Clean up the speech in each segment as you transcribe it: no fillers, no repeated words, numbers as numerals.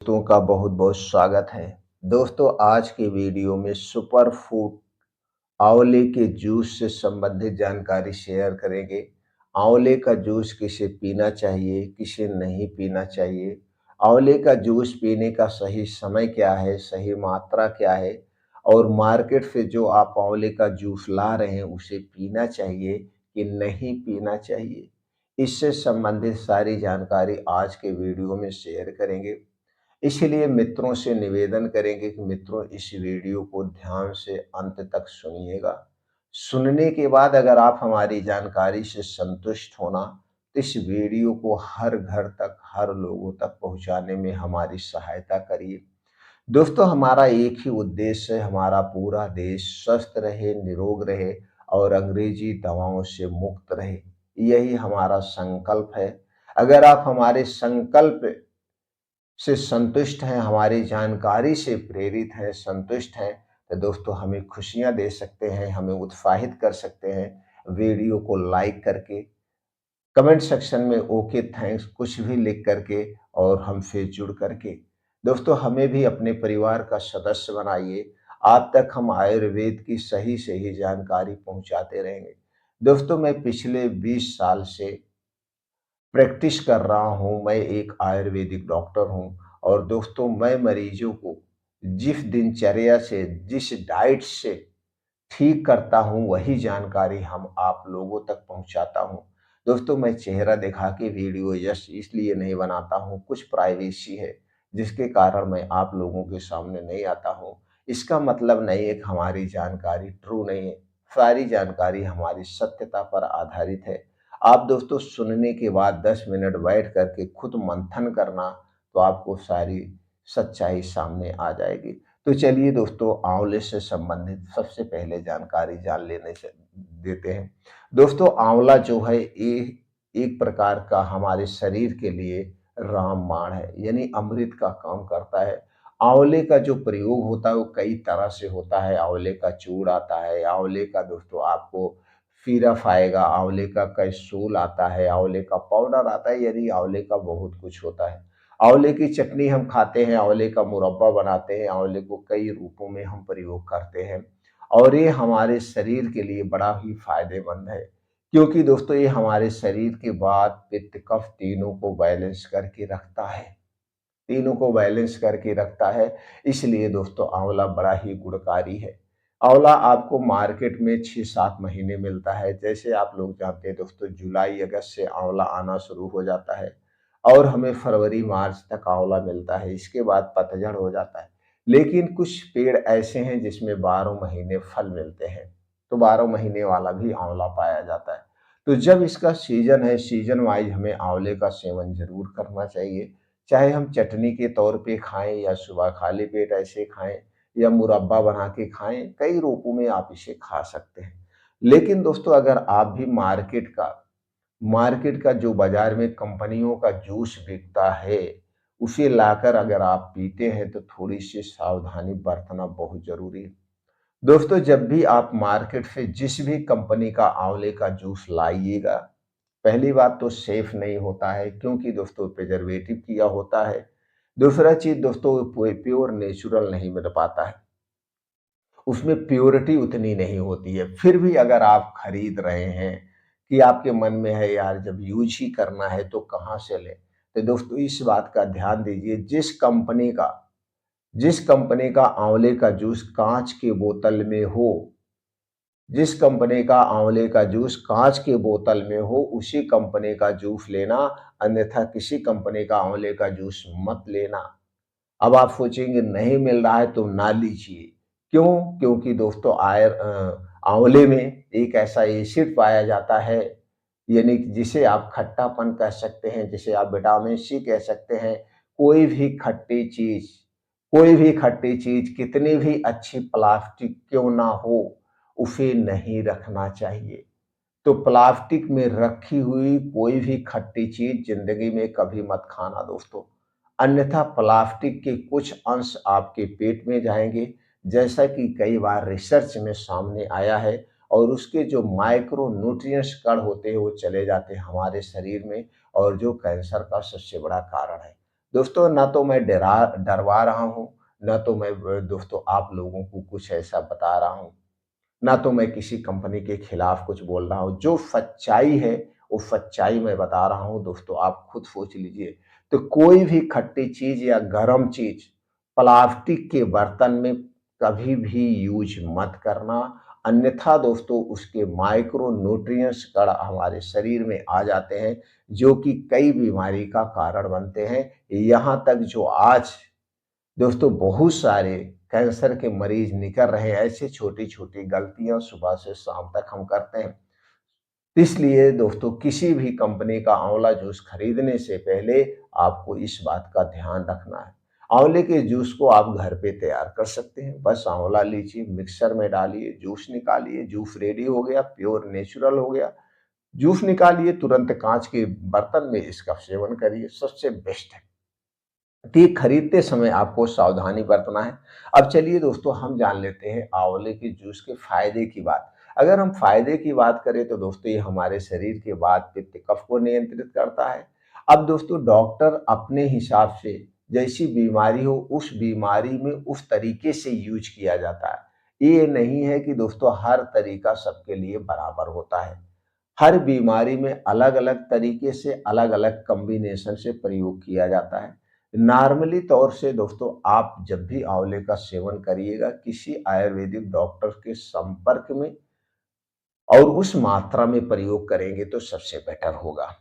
दोस्तों का बहुत बहुत स्वागत है। दोस्तों, आज के वीडियो में सुपर फूड आंवले के जूस से संबंधित जानकारी शेयर करेंगे। आंवले का जूस किसे पीना चाहिए, किसे नहीं पीना चाहिए, आंवले का जूस पीने का सही समय क्या है, सही मात्रा क्या है, और मार्केट से जो आप आंवले का जूस ला रहे हैं उसे पीना चाहिए कि नहीं पीना चाहिए। इससे संबंधित सारी जानकारी आज के वीडियो में शेयर करेंगे। इसलिए मित्रों से निवेदन करेंगे कि मित्रों, इस वीडियो को ध्यान से अंत तक सुनिएगा। सुनने के बाद अगर आप हमारी जानकारी से संतुष्ट होना तो इस वीडियो को हर घर तक, हर लोगों तक पहुंचाने में हमारी सहायता करिए। दोस्तों, हमारा एक ही उद्देश्य है, हमारा पूरा देश स्वस्थ रहे, निरोग रहे और अंग्रेजी दवाओं से मुक्त रहे। यही हमारा संकल्प है। अगर आप हमारे संकल्प से संतुष्ट हैं, हमारी जानकारी से प्रेरित हैं, संतुष्ट हैं, तो दोस्तों हमें खुशियाँ दे सकते हैं, हमें उत्साहित कर सकते हैं वीडियो को लाइक करके, कमेंट सेक्शन में ओके थैंक्स कुछ भी लिख करके और हमसे जुड़ करके। दोस्तों, हमें भी अपने परिवार का सदस्य बनाइए। आप तक हम आयुर्वेद की सही जानकारी पहुंचाते रहेंगे। दोस्तों, मैं पिछले 20 साल से प्रैक्टिस कर रहा हूँ। मैं एक आयुर्वेदिक डॉक्टर हूँ और दोस्तों, मैं मरीजों को जिस दिनचर्या से, जिस डाइट से ठीक करता हूँ, वही जानकारी हम आप लोगों तक पहुँचाता हूँ। दोस्तों, मैं चेहरा दिखा के वीडियो जस्ट इसलिए नहीं बनाता हूँ, कुछ प्राइवेसी है जिसके कारण मैं आप लोगों के सामने नहीं आता हूँ। इसका मतलब नहीं है कि हमारी जानकारी ट्रू नहीं है। सारी जानकारी हमारी सत्यता पर आधारित है। आप दोस्तों सुनने के बाद 10 मिनट बैठ करके खुद मंथन करना, तो आपको सारी सच्चाई सामने आ जाएगी। तो चलिए दोस्तों, आंवले से संबंधित सबसे पहले जानकारी जान लेने से देते हैं। दोस्तों, आंवला जो है ये एक प्रकार का हमारे शरीर के लिए रामबाण है, यानी अमृत का काम करता है। आंवले का जो प्रयोग होता है वो कई तरह से होता है। आंवले का चूर्ण आता है, आंवले का दोस्तों आपको सिरप आएगा, आंवले का कैप्सूल आता है, आंवले का पाउडर आता है, यानी आंवले का बहुत कुछ होता है। आंवले की चटनी हम खाते हैं, आंवले का मुरब्बा बनाते हैं, आंवले को कई रूपों में हम प्रयोग करते हैं और ये हमारे शरीर के लिए बड़ा ही फायदेमंद है, क्योंकि दोस्तों ये हमारे शरीर के वात, पित्त, कफ तीनों को बैलेंस करके रखता है, तीनों को बैलेंस करके रखता है। इसलिए दोस्तों आंवला बड़ा ही गुणकारी है। आंवला आपको मार्केट में 6-7 महीने मिलता है। जैसे आप लोग जानते हैं दोस्तों, जुलाई अगस्त से आंवला आना शुरू हो जाता है और हमें फरवरी मार्च तक आंवला मिलता है। इसके बाद पतझड़ हो जाता है। लेकिन कुछ पेड़ ऐसे हैं जिसमें 12 महीने फल मिलते हैं, तो 12 महीने वाला भी आंवला पाया जाता है। तो जब इसका सीजन है, सीजन वाइज हमें आंवले का सेवन जरूर करना चाहिए। चाहे हम चटनी के तौर पे खाएं या सुबह खाली पेट ऐसे खाएं या मुरब्बा बना के खाएं, कई रूपों में आप इसे खा सकते हैं। लेकिन दोस्तों, अगर आप भी मार्केट का जो बाजार में कंपनियों का जूस बिकता है उसे लाकर अगर आप पीते हैं तो थोड़ी सी सावधानी बरतना बहुत जरूरी है। दोस्तों, जब भी आप मार्केट से जिस भी कंपनी का आंवले का जूस लाइएगा, पहली बात तो सेफ नहीं होता है, क्योंकि दोस्तों प्रिजर्वेटिव किया होता है। दूसरा चीज दोस्तों, प्योर नेचुरल नहीं मिल पाता है, उसमें प्योरिटी उतनी नहीं होती है। फिर भी अगर आप खरीद रहे हैं कि आपके मन में है यार जब यूज ही करना है तो कहाँ से लें, तो दोस्तों इस बात का ध्यान दीजिए, जिस कंपनी का आंवले का जूस कांच के बोतल में हो, जिस कंपनी का आंवले का जूस कांच के बोतल में हो उसी कंपनी का जूस लेना, अन्यथा किसी कंपनी का आंवले का जूस मत लेना। अब आप सोचेंगे नहीं मिल रहा है तो ना लीजिए। क्यों? क्योंकि दोस्तों आंवले में एक ऐसा एसिड पाया जाता है, यानी कि जिसे आप खट्टापन कह सकते हैं, जिसे आप विटामिन सी कह सकते हैं। कोई भी खट्टी चीज कोई भी खट्टी चीज कितनी भी अच्छी प्लास्टिक क्यों ना हो, उसे नहीं रखना चाहिए। तो प्लास्टिक में रखी हुई कोई भी खट्टी चीज जिंदगी में कभी मत खाना दोस्तों, अन्यथा प्लास्टिक के कुछ अंश आपके पेट में जाएंगे, जैसा कि कई बार रिसर्च में सामने आया है, और उसके जो माइक्रो न्यूट्रिएंट्स कण होते हैं वो चले जाते हैं हमारे शरीर में, और जो कैंसर का सबसे बड़ा कारण है। दोस्तों ना तो मैं डरवा रहा हूँ, ना तो मैं दोस्तों आप लोगों को कुछ ऐसा बता रहा हूँ, ना तो मैं किसी कंपनी के खिलाफ कुछ बोल रहा हूँ। जो सच्चाई है, वो सच्चाई मैं बता रहा हूँ दोस्तों, आप खुद सोच लीजिए। तो कोई भी खट्टी चीज़ या गरम चीज़ प्लास्टिक के बर्तन में कभी भी यूज़ मत करना, अन्यथा दोस्तों उसके माइक्रो न्यूट्रिएंट्स कण हमारे शरीर में आ जाते हैं, जो कि कई बीमारी का कारण बनते हैं। यहाँ तक जो आज दोस्तों बहुत सारे कैंसर के मरीज निकल रहे हैं, ऐसे छोटी-छोटी गलतियाँ सुबह से शाम तक हम करते हैं। इसलिए दोस्तों किसी भी कंपनी का आंवला जूस खरीदने से पहले आपको इस बात का ध्यान रखना है। आंवले के जूस को आप घर पे तैयार कर सकते हैं। बस आंवला लीजिए, मिक्सर में डालिए, जूस निकालिए, जूस रेडी हो गया, प्योर नेचुरल हो गया। जूस निकालिए, तुरंत काँच के बर्तन में इसका सेवन करिए, सबसे बेस्ट है। तो ये खरीदते समय आपको सावधानी बरतना है। अब चलिए दोस्तों हम जान लेते हैं आंवले के जूस के फ़ायदे की बात। अगर हम फ़ायदे की बात करें तो दोस्तों ये हमारे शरीर के वात, पित्त, कफ को नियंत्रित करता है। अब दोस्तों डॉक्टर अपने हिसाब से जैसी बीमारी हो उस बीमारी में उस तरीके से यूज़ किया जाता है। ये नहीं है कि दोस्तों हर तरीका सबके लिए बराबर होता है। हर बीमारी में अलग-अलग तरीके से, अलग-अलग कॉम्बिनेशन से प्रयोग किया जाता है। नॉर्मली तौर से दोस्तों आप जब भी आंवले का सेवन करिएगा, किसी आयुर्वेदिक डॉक्टर के संपर्क में और उस मात्रा में प्रयोग करेंगे तो सबसे बेटर होगा।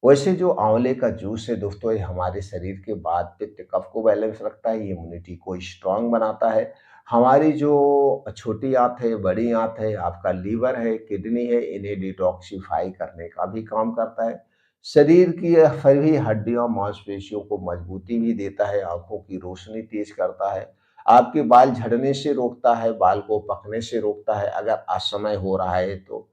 वैसे जो आंवले का जूस है दोस्तों, ये हमारे शरीर के वात, पित्त, कफ को बैलेंस रखता है, ये इम्यूनिटी को स्ट्रांग बनाता है। हमारी जो छोटी आंत है, बड़ी आंत है, आपका लीवर है, किडनी है, इन्हें डिटॉक्सिफाई करने का भी काम करता है। शरीर की यह सभी हड्डियों, मांसपेशियों को मजबूती भी देता है, आँखों की रोशनी तेज करता है, आपके बाल झड़ने से रोकता है, बाल को पकने से रोकता है, अगर असमय हो रहा है तो।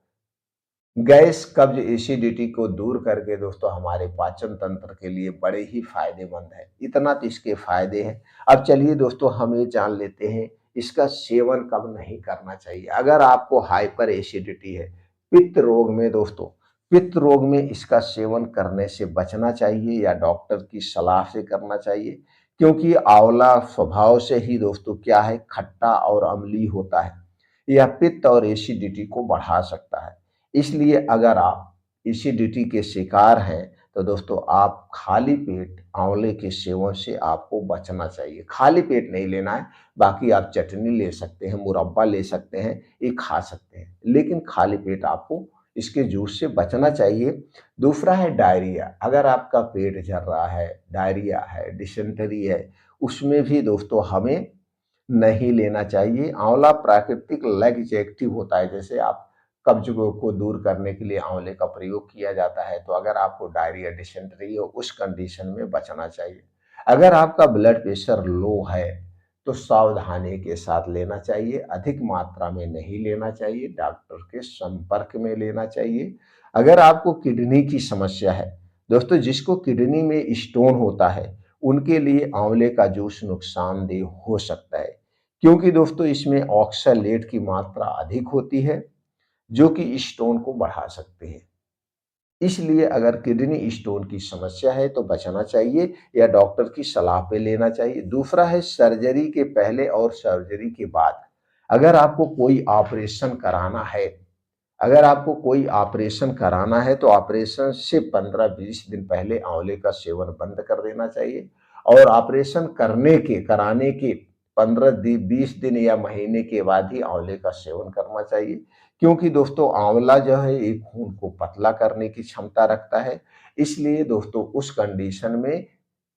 गैस, कब्ज, एसिडिटी को दूर करके दोस्तों हमारे पाचन तंत्र के लिए बड़े ही फायदेमंद है। इतना तो इसके फायदे हैं। अब चलिए दोस्तों हम ये जान लेते हैं इसका सेवन कब नहीं करना चाहिए। अगर आपको हाइपर एसिडिटी है, पित्त रोग में दोस्तों, पित्त रोग में इसका सेवन करने से बचना चाहिए या डॉक्टर की सलाह से करना चाहिए, क्योंकि आंवला स्वभाव से ही दोस्तों क्या है, खट्टा और अम्लीय होता है। यह पित्त और एसिडिटी को बढ़ा सकता है। इसलिए अगर आप एसिडिटी के शिकार हैं तो दोस्तों आप खाली पेट आंवले के सेवन से आपको बचना चाहिए। खाली पेट नहीं लेना है, बाकी आप चटनी ले सकते हैं, मुरब्बा ले सकते हैं, ये खा सकते हैं, लेकिन खाली पेट आपको इसके जूस से बचना चाहिए। दूसरा है डायरिया। अगर आपका पेट झड़ रहा है, डायरिया है, डिसेंटरी है, उसमें भी दोस्तों हमें नहीं लेना चाहिए। आंवला प्राकृतिक लैक्सेटिव होता है, जैसे आप कब्ज को दूर करने के लिए आंवले का प्रयोग किया जाता है, तो अगर आपको डायरिया, डिसेंट्री हो उस कंडीशन में बचना चाहिए। अगर आपका ब्लड प्रेशर लो है तो सावधानी के साथ लेना चाहिए, अधिक मात्रा में नहीं लेना चाहिए, डॉक्टर के संपर्क में लेना चाहिए। अगर आपको किडनी की समस्या है, दोस्तों जिसको किडनी में स्टोन होता है उनके लिए आंवले का जूस नुकसानदेह हो सकता है, क्योंकि दोस्तों इसमें ऑक्सलेट की मात्रा अधिक होती है जो कि स्टोन को बढ़ा सकते हैं। इसलिए अगर किडनी स्टोन की समस्या है तो बचना चाहिए या डॉक्टर की सलाह पे लेना चाहिए। दूसरा है सर्जरी के पहले और सर्जरी के बाद। अगर आपको कोई ऑपरेशन कराना है, अगर आपको कोई ऑपरेशन कराना है तो ऑपरेशन से 15-20 दिन पहले आंवले का सेवन बंद कर देना चाहिए और ऑपरेशन कराने के 15-20 दिन या महीने के बाद ही आंवले का सेवन करना चाहिए, क्योंकि दोस्तों आंवला जो है ये खून को पतला करने की क्षमता रखता है। इसलिए दोस्तों उस कंडीशन में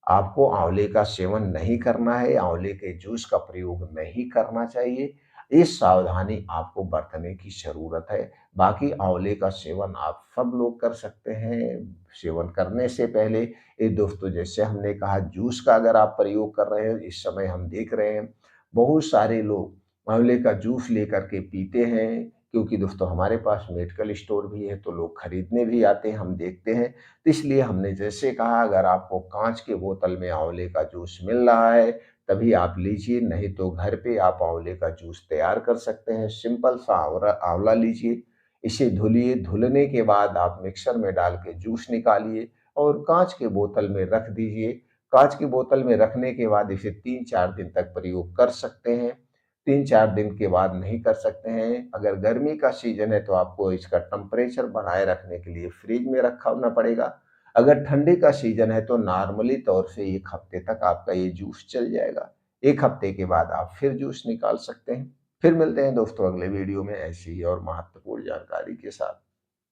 आपको आंवले का सेवन नहीं करना है, आंवले के जूस का प्रयोग नहीं करना चाहिए। इस सावधानी आपको बरतने की ज़रूरत है। बाकी आंवले का सेवन आप सब लोग कर सकते हैं। सेवन करने से पहले ये दोस्तों जैसे हमने कहा जूस का अगर आप प्रयोग कर रहे हैं, इस समय हम देख रहे हैं बहुत सारे लोग आंवले का जूस लेकर के पीते हैं, क्योंकि दोस्तों हमारे पास मेडिकल स्टोर भी है तो लोग खरीदने भी आते हैं, हम देखते हैं। तो इसलिए हमने जैसे कहा अगर आपको कांच के बोतल में आंवले का जूस मिल रहा है तभी आप लीजिए, नहीं तो घर पे आप आंवले का जूस तैयार कर सकते हैं। सिंपल सा आंवला आंवला लीजिए, इसे धुलिए, धुलने के बाद आप मिक्सर में डाल के जूस निकालिए और कांच के बोतल में रख दीजिए। कांच की बोतल में रखने के बाद इसे 3-4 दिन तक प्रयोग कर सकते हैं। 3-4 दिन के बाद नहीं कर सकते हैं। अगर गर्मी का सीजन है तो आपको इसका टेम्परेचर बनाए रखने के लिए फ्रिज में रखना पड़ेगा। अगर ठंडी का सीजन है तो नॉर्मली तौर से 1 हफ्ते तक आपका ये जूस चल जाएगा। 1 हफ्ते के बाद आप फिर जूस निकाल सकते हैं। फिर मिलते हैं दोस्तों अगले वीडियो में ऐसी ही और महत्वपूर्ण जानकारी के साथ।